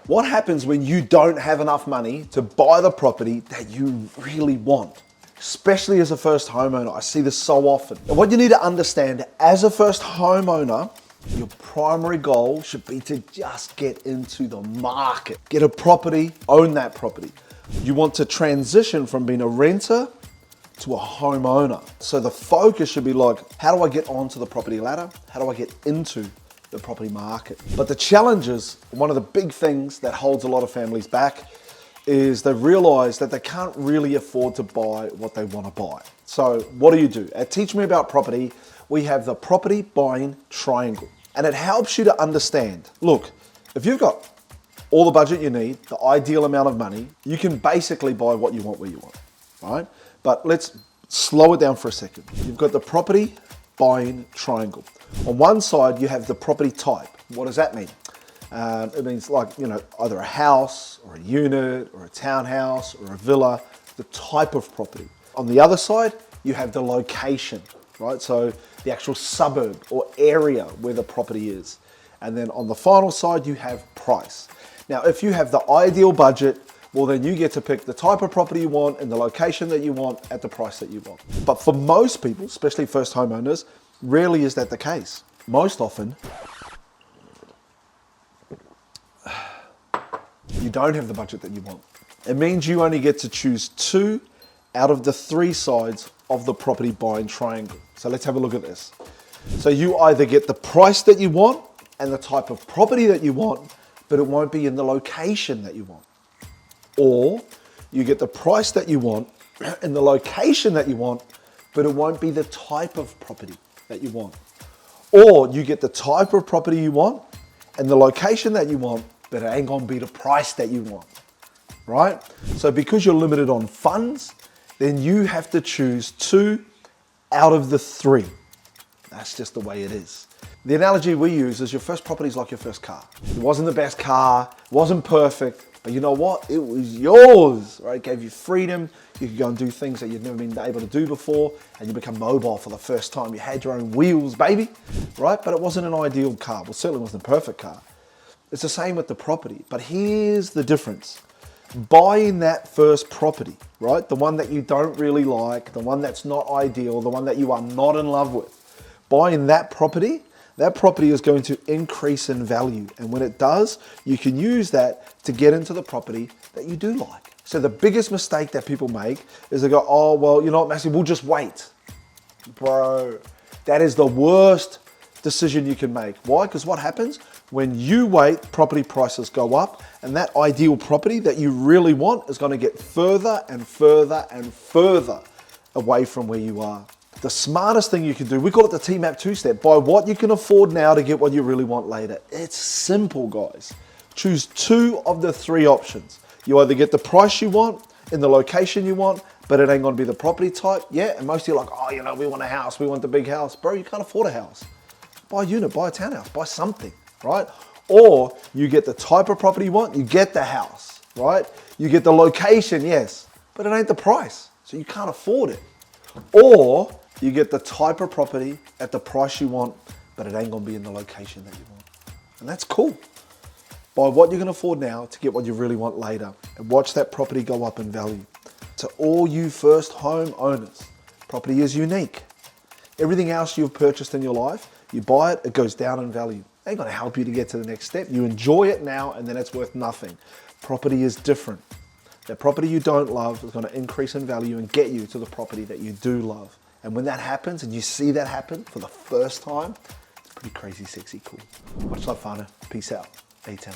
What happens when you don't have enough money to buy the property that you really want? Especially as a first homeowner, I see this so often. And what you need to understand, as a first homeowner, your primary goal should be to just get into the market. Get a property, own that property. You want to transition from being a renter to a homeowner. So the focus should be like, how do I get onto the property ladder? How do I get into the property market? But the challenge is, one of the big things that holds a lot of families back is they realize that they can't really afford to buy what they want to buy. So what do? At Teach Me About Property, we have the property buying triangle. And it helps you to understand, look, if you've got all the budget you need, the ideal amount of money, you can basically buy what you want where you want, right? But let's slow it down for a second. You've got the property buying triangle. On one side, you have the property type. What does that mean? It means like, either a house or a unit or a townhouse or a villa, the type of property. On the other side, you have the location, right? So the actual suburb or area where the property is. And then on the final side, you have price. Now, if you have the ideal budget, well, then you get to pick the type of property you want and the location that you want at the price that you want. But for most people, especially first homeowners, rarely is that the case. Most often, you don't have the budget that you want. It means you only get to choose 2 out of the 3 sides of the property buying triangle. So let's have a look at this. So you either get the price that you want and the type of property that you want, but it won't be in the location that you want. Or you get the price that you want and the location that you want, but it won't be the type of property that you want. Or you get the type of property you want and the location that you want, but it ain't gonna be the price that you want, right? So because you're limited on funds, then you have to choose 2 out of the 3. That's just the way it is. The analogy we use is your first property is like your first car. It wasn't the best car, it wasn't perfect, but you know what? It was yours, right? It gave you freedom. You could go and do things that you'd never been able to do before, and you become mobile for the first time. You had your own wheels, baby, right? But it wasn't an ideal car. Well, certainly wasn't a perfect car. It's the same with the property, but here's the difference. Buying that first property, right? The one that you don't really like, the one that's not ideal, the one that you are not in love with. Buying that property is going to increase in value. And when it does, you can use that to get into the property that you do like. So the biggest mistake that people make is they go, oh, well, you know what, Massey, we'll just wait. Bro, that is the worst decision you can make. Why? Because what happens? When you wait, property prices go up, and that ideal property that you really want is going to get further and further and further away from where you are. The smartest thing you can do, we call it the TMAP 2-step, buy what you can afford now to get what you really want later. It's simple, guys. Choose 2 of the 3 options. You either get the price you want in the location you want, but it ain't going to be the property type. Yeah, and most of you are like, oh, we want a house, we want the big house. Bro, you can't afford a house. Buy a unit, buy a townhouse, buy something, right? Or you get the type of property you want, you get the house, right? You get the location, yes, but it ain't the price, so you can't afford it. Or you get the type of property at the price you want, but it ain't gonna be in the location that you want. And that's cool. Buy what you can afford now to get what you really want later, and watch that property go up in value. To all you first home owners, property is unique. Everything else you've purchased in your life, you buy it, it goes down in value. It ain't gonna help you to get to the next step. You enjoy it now and then it's worth nothing. Property is different. That property you don't love is gonna increase in value and get you to the property that you do love. And when that happens and you see that happen for the first time, it's pretty crazy, sexy, cool. Much love, Fana. Peace out. A-Town.